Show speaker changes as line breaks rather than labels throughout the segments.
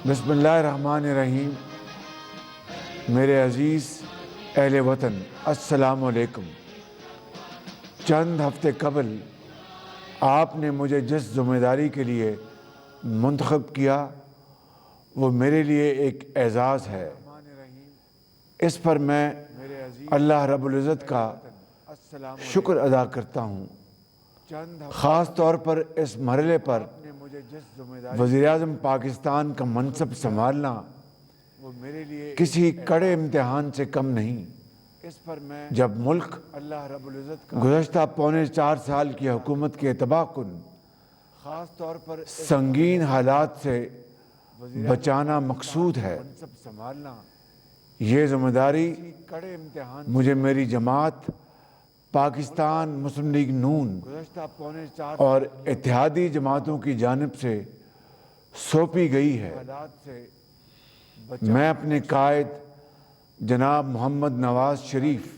بسم اللہ الرحمن الرحیم۔ میرے عزیز اہل وطن، السلام علیکم۔ چند ہفتے قبل آپ نے مجھے جس ذمہ داری کے لیے منتخب کیا وہ میرے لیے ایک اعزاز ہے۔ اس پر میں اللہ رب العزت کا شکر ادا کرتا ہوں۔ خاص طور پر اس مرحلے پر وزیر اعظم پاکستان کا منصب سنبھالنا کسی کڑے امتحان سے کم نہیں۔ جب ملک گزشتہ پونے 4 سال کی حکومت کے تباہ کن سنگین حالات سے بچانا مقصود ہے، یہ ذمہ داری مجھے میری جماعت پاکستان مسلم لیگ نون اور اتحادی جماعتوں کی جانب سے سونپی گئی ہے۔ میں اپنے قائد جناب محمد نواز شریف،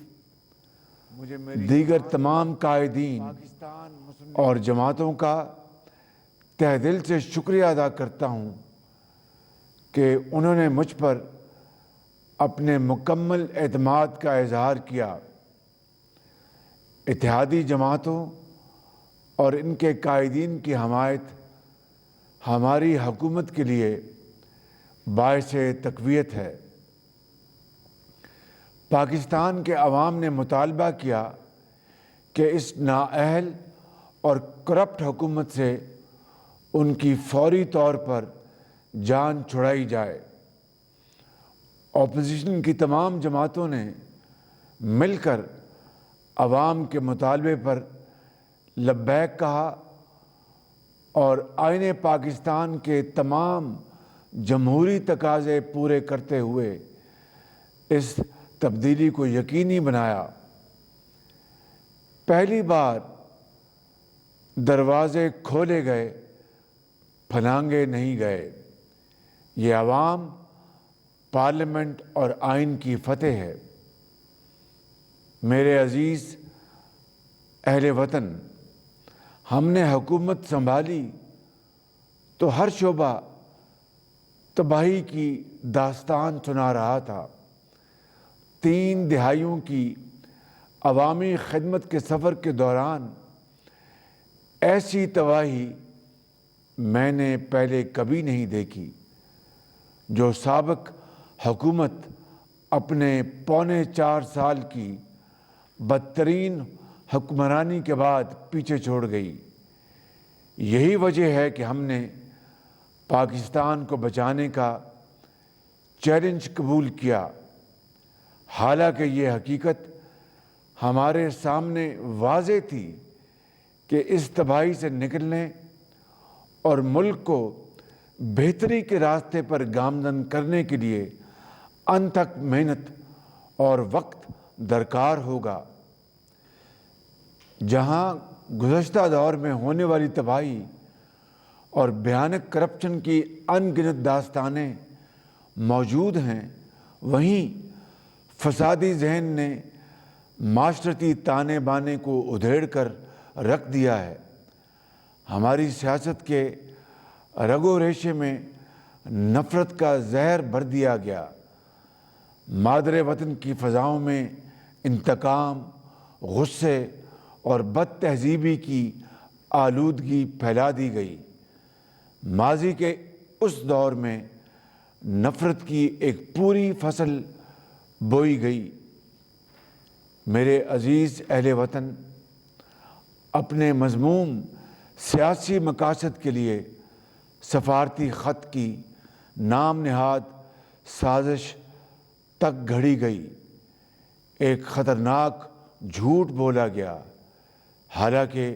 دیگر تمام قائدین اور جماعتوں کا تہ دل سے شکریہ ادا کرتا ہوں کہ انہوں نے مجھ پر اپنے مکمل اعتماد کا اظہار کیا۔ اتحادی جماعتوں اور ان کے قائدین کی حمایت ہماری حکومت کے لیے باعث تقویت ہے۔ پاکستان کے عوام نے مطالبہ کیا کہ اس نااہل اور کرپٹ حکومت سے ان کی فوری طور پر جان چھڑائی جائے۔ اپوزیشن کی تمام جماعتوں نے مل کر عوام کے مطالبے پر لبیک کہا اور آئین پاکستان کے تمام جمہوری تقاضے پورے کرتے ہوئے اس تبدیلی کو یقینی بنایا۔ پہلی بار دروازے کھولے گئے، پھلانگے نہیں گئے۔ یہ عوام، پارلیمنٹ اور آئین کی فتح ہے۔ میرے عزیز اہل وطن، ہم نے حکومت سنبھالی تو ہر شعبہ تباہی کی داستان سنا رہا تھا۔ 3 دہائیوں کی عوامی خدمت کے سفر کے دوران ایسی تباہی میں نے پہلے کبھی نہیں دیکھی جو سابق حکومت اپنے پونے 4 سال کی بدترین حکمرانی کے بعد پیچھے چھوڑ گئی۔ یہی وجہ ہے کہ ہم نے پاکستان کو بچانے کا چیلنج قبول کیا، حالانکہ یہ حقیقت ہمارے سامنے واضح تھی کہ اس تباہی سے نکلنے اور ملک کو بہتری کے راستے پر گامزن کرنے کے لیے انتھک محنت اور وقت درکار ہوگا۔ جہاں گزشتہ دور میں ہونے والی تباہی اور بھیانک کرپشن کی ان گنت داستانیں موجود ہیں، وہیں فسادی ذہن نے معاشرتی تانے بانے کو ادھیڑ کر رکھ دیا ہے۔ ہماری سیاست کے رگ و ریشے میں نفرت کا زہر بھر دیا گیا۔ مادر وطن کی فضاؤں میں انتقام، غصے اور بد تہذیبی کی آلودگی پھیلا دی گئی۔ ماضی کے اس دور میں نفرت کی ایک پوری فصل بوئی گئی۔ میرے عزیز اہل وطن، اپنے مذموم سیاسی مقاصد کے لیے سفارتی خط کی نام نہاد سازش تک گھڑی گئی۔ ایک خطرناک جھوٹ بولا گیا، حالانکہ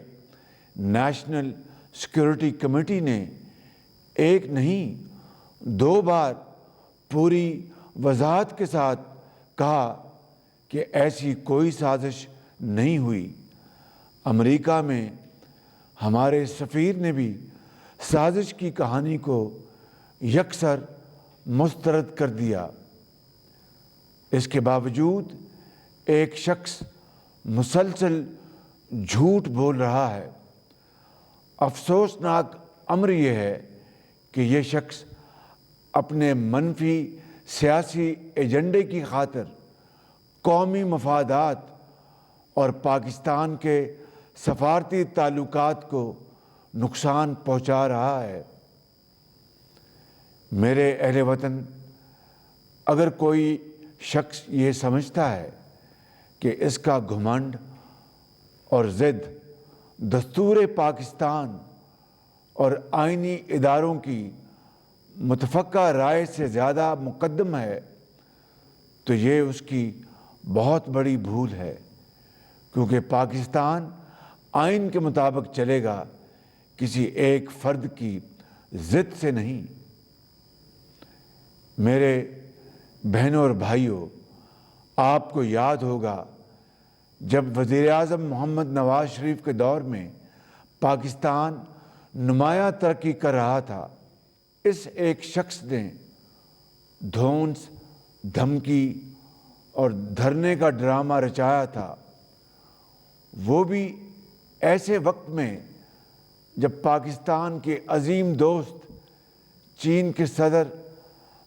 نیشنل سیکورٹی کمیٹی نے ایک نہیں 2 بار پوری وضاحت کے ساتھ کہا کہ ایسی کوئی سازش نہیں ہوئی۔ امریکہ میں ہمارے سفیر نے بھی سازش کی کہانی کو یکسر مسترد کر دیا۔ اس کے باوجود ایک شخص مسلسل جھوٹ بول رہا ہے۔ افسوسناک امر یہ ہے کہ یہ شخص اپنے منفی سیاسی ایجنڈے کی خاطر قومی مفادات اور پاکستان کے سفارتی تعلقات کو نقصان پہنچا رہا ہے۔ میرے اہل وطن، اگر کوئی شخص یہ سمجھتا ہے کہ اس کا گھمنڈ اور ضد دستور پاکستان اور آئینی اداروں کی متفقہ رائے سے زیادہ مقدم ہے تو یہ اس کی بہت بڑی بھول ہے، کیونکہ پاکستان آئین کے مطابق چلے گا، کسی ایک فرد کی ضد سے نہیں۔ میرے بہنوں اور بھائیوں، آپ کو یاد ہوگا جب وزیر اعظم محمد نواز شریف کے دور میں پاکستان نمایاں ترقی کر رہا تھا، اس ایک شخص نے دھونس، دھمکی اور دھرنے کا ڈرامہ رچایا تھا، وہ بھی ایسے وقت میں جب پاکستان کے عظیم دوست چین کے صدر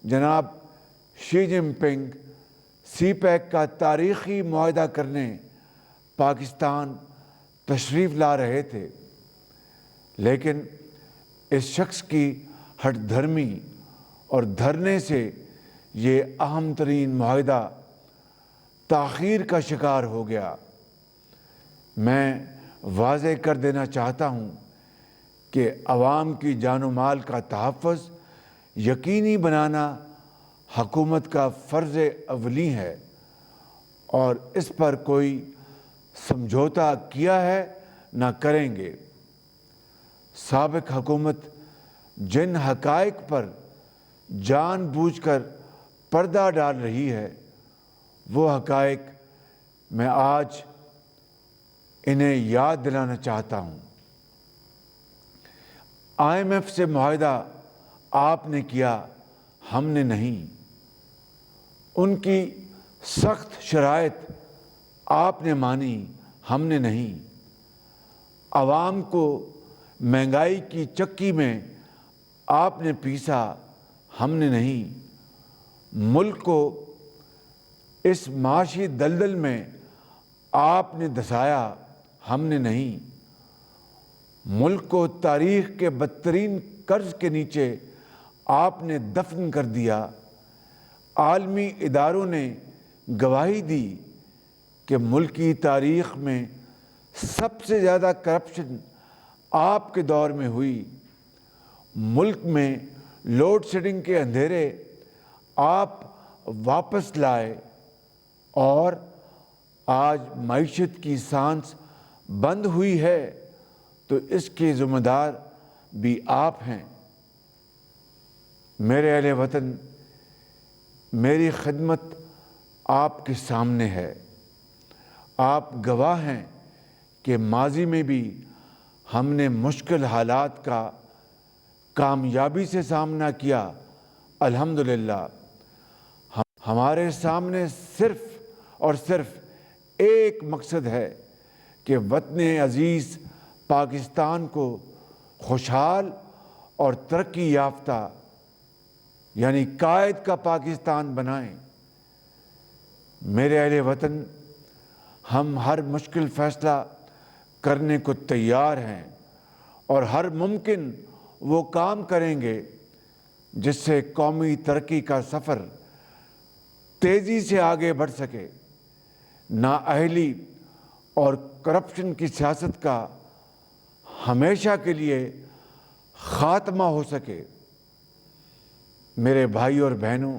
جناب شی جن پنگ سی پیک کا تاریخی معاہدہ کرنے پاکستان تشریف لا رہے تھے، لیکن اس شخص کی ہٹ دھرمی اور دھرنے سے یہ اہم ترین معاہدہ تاخیر کا شکار ہو گیا۔ میں واضح کر دینا چاہتا ہوں کہ عوام کی جان و مال کا تحفظ یقینی بنانا حکومت کا فرض اولی ہے، اور اس پر کوئی سمجھوتا کیا ہے نہ کریں گے۔ سابق حکومت جن حقائق پر جان بوجھ کر پردہ ڈال رہی ہے، وہ حقائق میں آج انہیں یاد دلانا چاہتا ہوں۔ IMF سے معاہدہ آپ نے کیا، ہم نے نہیں۔ ان کی سخت شرائط آپ نے مانی، ہم نے نہیں۔ عوام کو مہنگائی کی چکی میں آپ نے پیسا، ہم نے نہیں۔ ملک کو اس معاشی دلدل میں آپ نے دھسایا، ہم نے نہیں۔ ملک کو تاریخ کے بدترین قرض کے نیچے آپ نے دفن کر دیا۔ عالمی اداروں نے گواہی دی کہ ملکی تاریخ میں سب سے زیادہ کرپشن آپ کے دور میں ہوئی۔ ملک میں لوڈ شیڈنگ کے اندھیرے آپ واپس لائے، اور آج معیشت کی سانس بند ہوئی ہے تو اس کے ذمہ دار بھی آپ ہیں۔ میرے اہل وطن، میری خدمت آپ کے سامنے ہے۔ آپ گواہ ہیں کہ ماضی میں بھی ہم نے مشکل حالات کا کامیابی سے سامنا کیا، الحمدللہ۔ ہمارے سامنے صرف اور صرف ایک مقصد ہے کہ وطن عزیز پاکستان کو خوشحال اور ترقی یافتہ، یعنی قائد کا پاکستان بنائیں۔ میرے اہل وطن، ہم ہر مشکل فیصلہ کرنے کو تیار ہیں اور ہر ممکن وہ کام کریں گے جس سے قومی ترقی کا سفر تیزی سے آگے بڑھ سکے، نااہلی اور کرپشن کی سیاست کا ہمیشہ کے لیے خاتمہ ہو سکے۔ میرے بھائی اور بہنوں،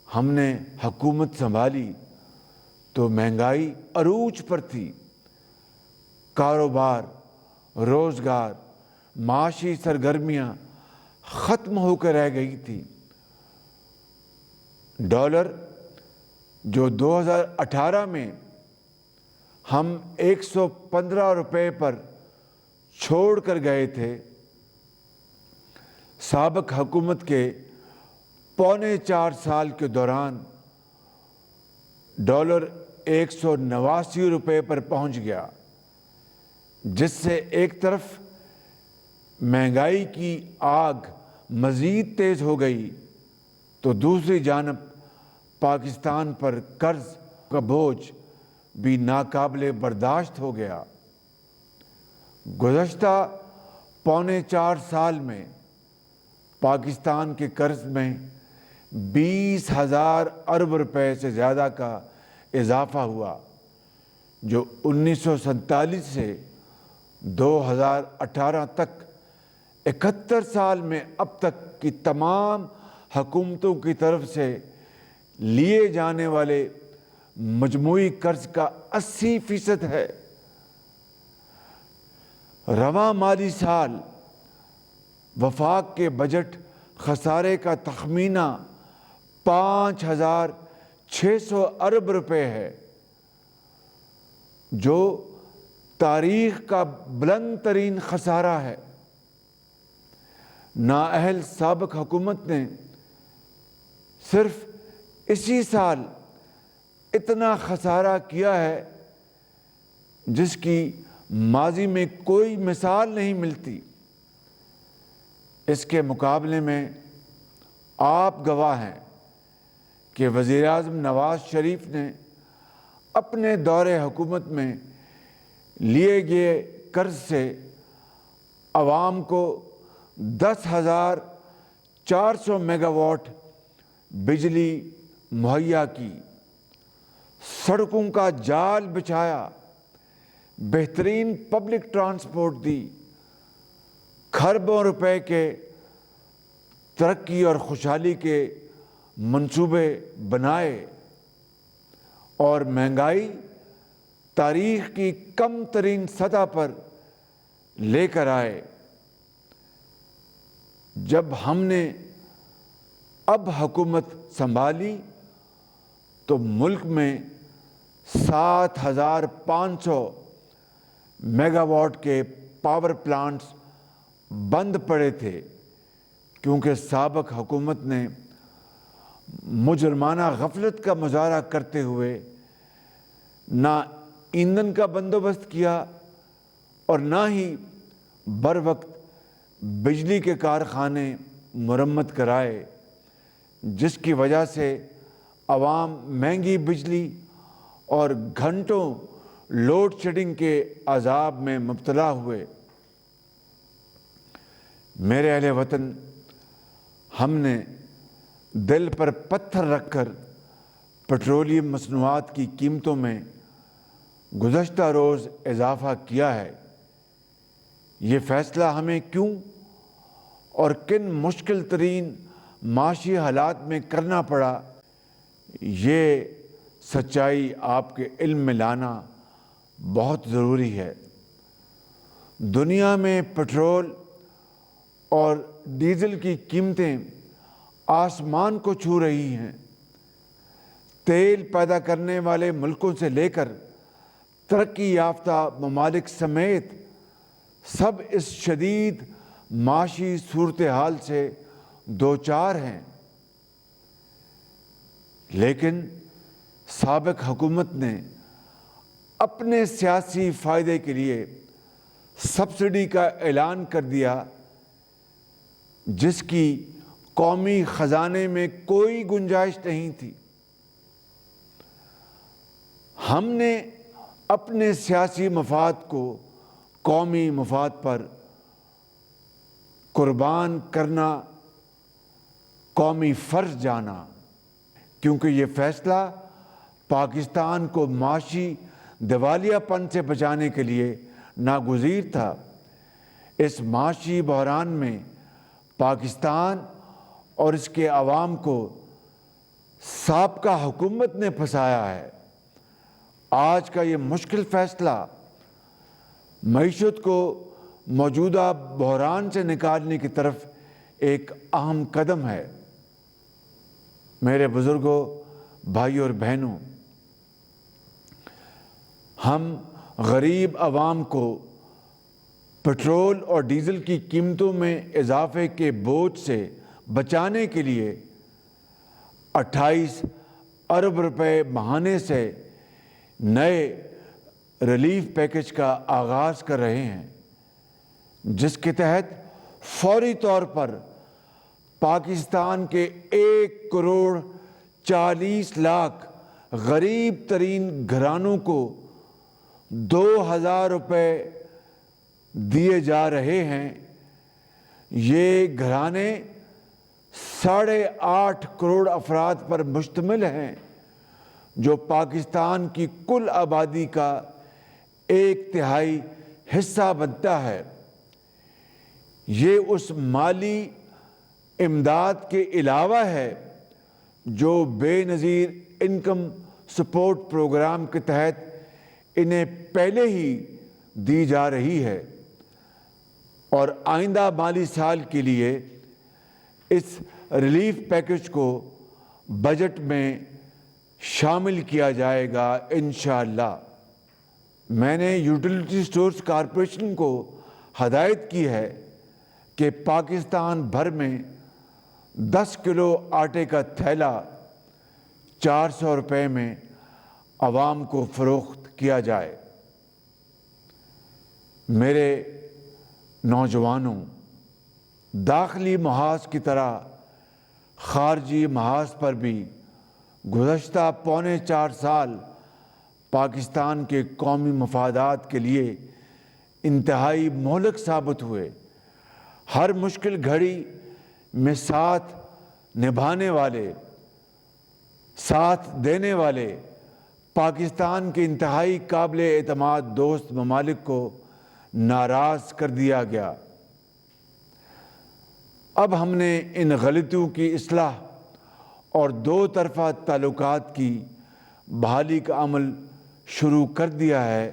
ہم نے حکومت سنبھالی تو مہنگائی عروج پر تھی، کاروبار، روزگار، معاشی سرگرمیاں ختم ہو کر رہ گئی تھی۔ ڈالر جو 2018 میں ہم 115 روپے پر چھوڑ کر گئے تھے، سابق حکومت کے پونے 4 سال کے دوران ڈالر 189 روپے پر پہنچ گیا، جس سے ایک طرف مہنگائی کی آگ مزید تیز ہو گئی تو دوسری جانب پاکستان پر قرض کا بوجھ بھی ناقابل برداشت ہو گیا۔ گزشتہ پونے 4 سال میں پاکستان کے قرض میں 20,000 ارب روپے سے زیادہ کا اضافہ ہوا، جو 1947 سے 2018 تک 71 سال میں اب تک کی تمام حکومتوں کی طرف سے لیے جانے والے مجموعی قرض کا 80% ہے۔ رواں مالی سال وفاق کے بجٹ خسارے کا تخمینہ 5,600 ارب روپے ہے، جو تاریخ کا بلند ترین خسارہ ہے۔ نااہل سابق حکومت نے صرف اسی سال اتنا خسارہ کیا ہے جس کی ماضی میں کوئی مثال نہیں ملتی۔ اس کے مقابلے میں آپ گواہ ہیں کہ وزیر اعظم نواز شریف نے اپنے دور حکومت میں لیے گئے قرض سے عوام کو 10,400 میگا واٹ بجلی مہیا کی، سڑکوں کا جال بچھایا، بہترین پبلک ٹرانسپورٹ دی، کھربوں روپے کے ترقی اور خوشحالی کے منصوبے بنائے، اور مہنگائی تاریخ کی کم ترین سطح پر لے کر آئے۔ جب ہم نے اب حکومت سنبھالی تو ملک میں 7,500 میگا واٹ کے پاور پلانٹس بند پڑے تھے، کیونکہ سابق حکومت نے مجرمانہ غفلت کا مظاہرہ کرتے ہوئے نہ ایندھن کا بندوبست کیا اور نہ ہی بر وقت بجلی کے کارخانے مرمت کرائے، جس کی وجہ سے عوام مہنگی بجلی اور گھنٹوں لوڈ شیڈنگ کے عذاب میں مبتلا ہوئے۔ میرے اہل وطن، ہم نے دل پر پتھر رکھ کر پیٹرولیم مصنوعات کی قیمتوں میں گزشتہ روز اضافہ کیا ہے۔ یہ فیصلہ ہمیں کیوں اور کن مشکل ترین معاشی حالات میں کرنا پڑا، یہ سچائی آپ کے علم میں لانا بہت ضروری ہے۔ دنیا میں پٹرول اور ڈیزل کی قیمتیں آسمان کو چھو رہی ہیں۔ تیل پیدا کرنے والے ملکوں سے لے کر ترقی یافتہ ممالک سمیت سب اس شدید معاشی صورتحال سے دوچار ہیں، لیکن سابق حکومت نے اپنے سیاسی فائدے کے لیے سبسڈی کا اعلان کر دیا، جس کی قومی خزانے میں کوئی گنجائش نہیں تھی۔ ہم نے اپنے سیاسی مفاد کو قومی مفاد پر قربان کرنا قومی فرض جانا، کیونکہ یہ فیصلہ پاکستان کو معاشی دیوالیہ پن سے بچانے کے لیے ناگزیر تھا۔ اس معاشی بحران میں پاکستان اور اس کے عوام کو سابقہ حکومت نے پھنسایا ہے۔ آج کا یہ مشکل فیصلہ معیشت کو موجودہ بحران سے نکالنے کی طرف ایک اہم قدم ہے۔ میرے بزرگوں، بھائیوں اور بہنوں، ہم غریب عوام کو پٹرول اور ڈیزل کی قیمتوں میں اضافے کے بوجھ سے بچانے کے لیے 28 ارب روپے ماہانے سے نئے ریلیف پیکج کا آغاز کر رہے ہیں، جس کے تحت فوری طور پر پاکستان کے 1,40,00,000 غریب ترین گھرانوں کو 2,000 روپے دیے جا رہے ہیں۔ یہ گھرانے 8.5 کروڑ افراد پر مشتمل ہیں، جو پاکستان کی کل آبادی کا 1/3 حصہ بنتا ہے۔ یہ اس مالی امداد کے علاوہ ہے جو بے نظیر انکم سپورٹ پروگرام کے تحت انہیں پہلے ہی دی جا رہی ہے، اور آئندہ مالی سال کے لیے اس ریلیف پیکج کو بجٹ میں شامل کیا جائے گا انشاءاللہ۔ میں نے یوٹیلیٹی سٹورز کارپوریشن کو ہدایت کی ہے کہ پاکستان بھر میں 10 کلو آٹے کا تھیلا 400 روپے میں عوام کو فروخت کیا جائے۔ میرے نوجوانوں، داخلی محاذ کی طرح خارجی محاذ پر بھی گزشتہ 4.25 سال پاکستان کے قومی مفادات کے لیے انتہائی مہلک ثابت ہوئے۔ ہر مشکل گھڑی میں ساتھ نبھانے والے، ساتھ دینے والے پاکستان کے انتہائی قابل اعتماد دوست ممالک کو ناراض کر دیا گیا۔ اب ہم نے ان غلطیوں کی اصلاح اور 2 طرفہ تعلقات کی بحالی کا عمل شروع کر دیا ہے،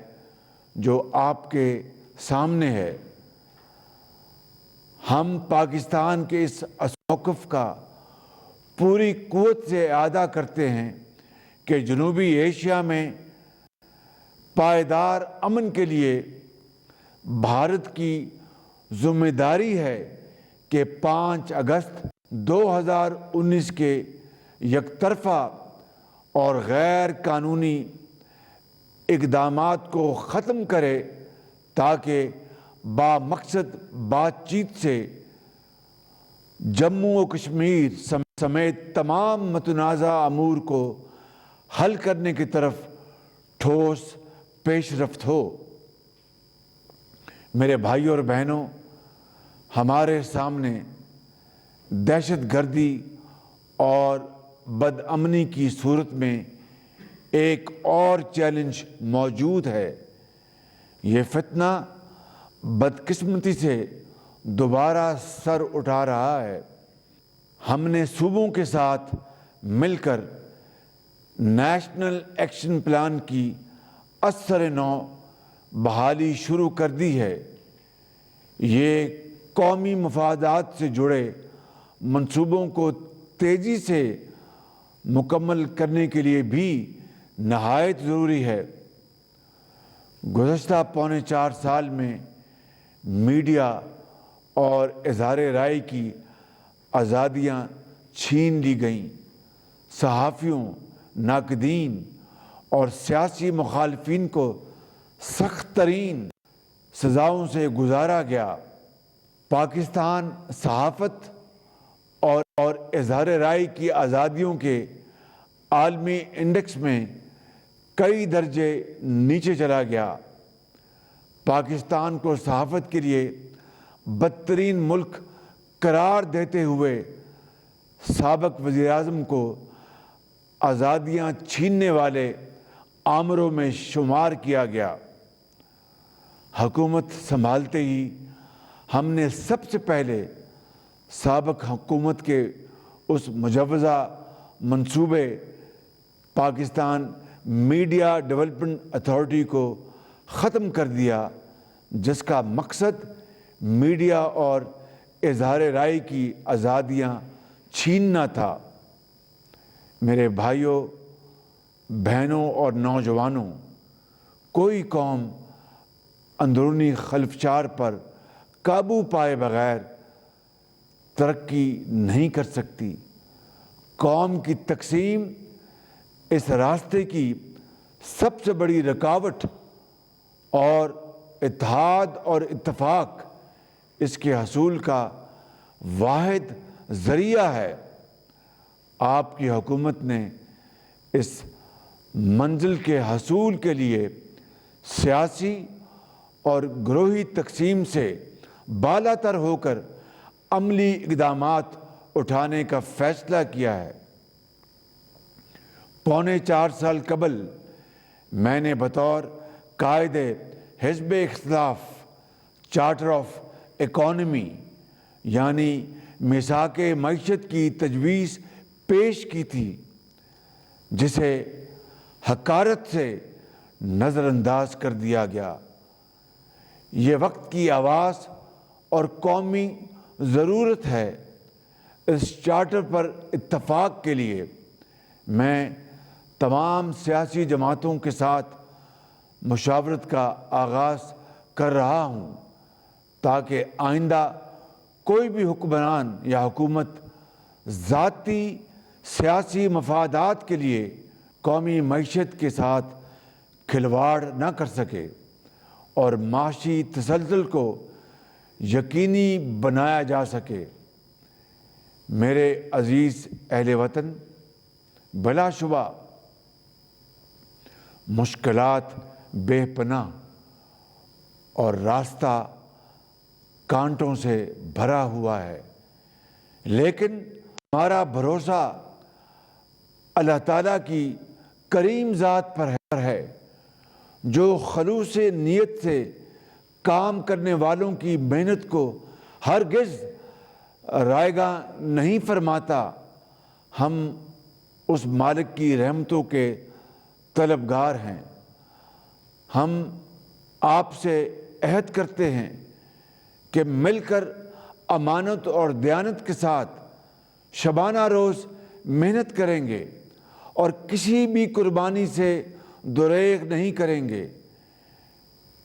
جو آپ کے سامنے ہے۔ ہم پاکستان کے اس موقف کا پوری قوت سے اعادہ کرتے ہیں کہ جنوبی ایشیا میں پائیدار امن کے لیے بھارت کی ذمہ داری ہے کہ 5 اگست 2019 کے یک طرفہ اور غیر قانونی اقدامات کو ختم کرے، تاکہ بامقصد بات چیت سے جموں و کشمیر سمیت تمام متنازع امور کو حل کرنے کی طرف ٹھوس پیش رفت ہو۔ میرے بھائیوں اور بہنوں، ہمارے سامنے دہشت گردی اور بدامنی کی صورت میں ایک اور چیلنج موجود ہے۔ یہ فتنہ بدقسمتی سے دوبارہ سر اٹھا رہا ہے۔ ہم نے صوبوں کے ساتھ مل کر نیشنل ایکشن پلان کی اثر نو بحالی شروع کر دی ہے۔ یہ قومی مفادات سے جڑے منصوبوں کو تیزی سے مکمل کرنے کے لیے بھی نہایت ضروری ہے۔ گزشتہ 4.25 سال میں میڈیا اور اظہار رائے کی آزادیاں چھین لی گئیں۔ صحافیوں، ناقدین اور سیاسی مخالفین کو سخت ترین سزاؤں سے گزارا گیا۔ پاکستان صحافت اور اظہار رائے کی آزادیوں کے عالمی انڈیکس میں کئی درجے نیچے چلا گیا۔ پاکستان کو صحافت کے لیے بدترین ملک قرار دیتے ہوئے سابق وزیر اعظم کو آزادیاں چھیننے والے آمروں میں شمار کیا گیا۔ حکومت سنبھالتے ہی ہم نے سب سے پہلے سابق حکومت کے اس مجوزہ منصوبے پاکستان میڈیا ڈیولپمنٹ اتھارٹی کو ختم کر دیا، جس کا مقصد میڈیا اور اظہار رائے کی آزادیاں چھیننا تھا۔ میرے بھائیوں، بہنوں اور نوجوانوں، کوئی قوم اندرونی خلفشار پر قابو پائے بغیر ترقی نہیں کر سکتی۔ قوم کی تقسیم اس راستے کی سب سے بڑی رکاوٹ اور اتحاد اور اتفاق اس کے حصول کا واحد ذریعہ ہے۔ آپ کی حکومت نے اس منزل کے حصول کے لیے سیاسی اور گروہی تقسیم سے بالا تر ہو کر عملی اقدامات اٹھانے کا فیصلہ کیا ہے۔ 4.25 سال قبل میں نے بطور قائد حزب اختلاف چارٹر آف اکانومی یعنی میثاق معیشت کی تجویز پیش کی تھی، جسے حقارت سے نظر انداز کر دیا گیا۔ یہ وقت کی آواز اور قومی ضرورت ہے۔ اس چارٹر پر اتفاق کے لیے میں تمام سیاسی جماعتوں کے ساتھ مشاورت کا آغاز کر رہا ہوں، تاکہ آئندہ کوئی بھی حکمران یا حکومت ذاتی سیاسی مفادات کے لیے قومی معیشت کے ساتھ کھلواڑ نہ کر سکے اور معاشی تسلسل کو یقینی بنایا جا سکے۔ میرے عزیز اہل وطن، بلا شبہ مشکلات بے پناہ اور راستہ کانٹوں سے بھرا ہوا ہے، لیکن ہمارا بھروسہ اللہ تعالیٰ کی کریم ذات پر ہے، جو خلوص نیت سے کام کرنے والوں کی محنت کو ہرگز رائیگاں نہیں فرماتا۔ ہم اس مالک کی رحمتوں کے طلبگار ہیں۔ ہم آپ سے عہد کرتے ہیں کہ مل کر امانت اور دیانت کے ساتھ شبانہ روز محنت کریں گے اور کسی بھی قربانی سے دریغ نہیں کریں گے۔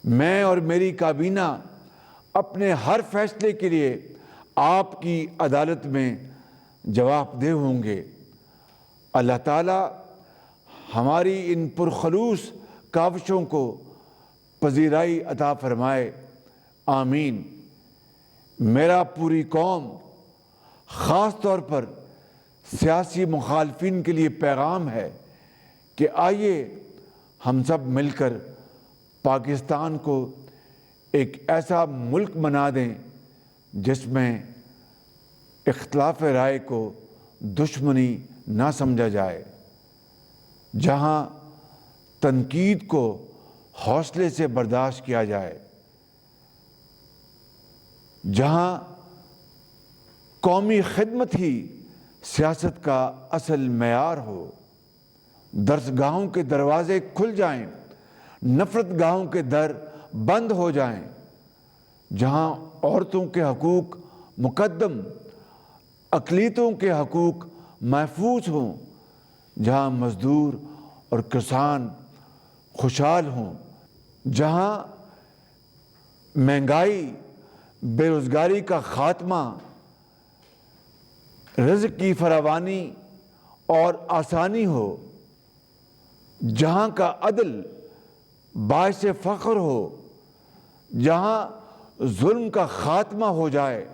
میں اور میری کابینہ اپنے ہر فیصلے کے لیے آپ کی عدالت میں جواب دہ ہوں گے۔ اللہ تعالیٰ ہماری ان پرخلوص کاوشوں کو پذیرائی عطا فرمائے، آمین۔ میرا پوری قوم، خاص طور پر سیاسی مخالفین کے لیے پیغام ہے کہ آئیے ہم سب مل کر پاکستان کو ایک ایسا ملک بنا دیں جس میں اختلاف رائے کو دشمنی نہ سمجھا جائے، جہاں تنقید کو حوصلے سے برداشت کیا جائے، جہاں قومی خدمت ہی سیاست کا اصل معیار ہو۔ درسگاہوں کے دروازے کھل جائیں، نفرت گاہوں کے در بند ہو جائیں، جہاں عورتوں کے حقوق مقدم، اقلیتوں کے حقوق محفوظ ہوں، جہاں مزدور اور کسان خوشحال ہوں، جہاں مہنگائی، بے روزگاری کا خاتمہ، رزق کی فراوانی اور آسانی ہو، جہاں کا عدل باعث فخر ہو، جہاں ظلم کا خاتمہ ہو جائے۔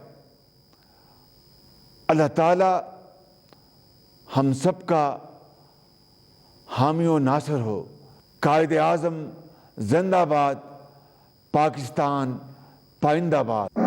اللہ تعالیٰ ہم سب کا حامی و ناصر ہو۔ قائد اعظم زندہ باد، پاکستان پائندہ باد۔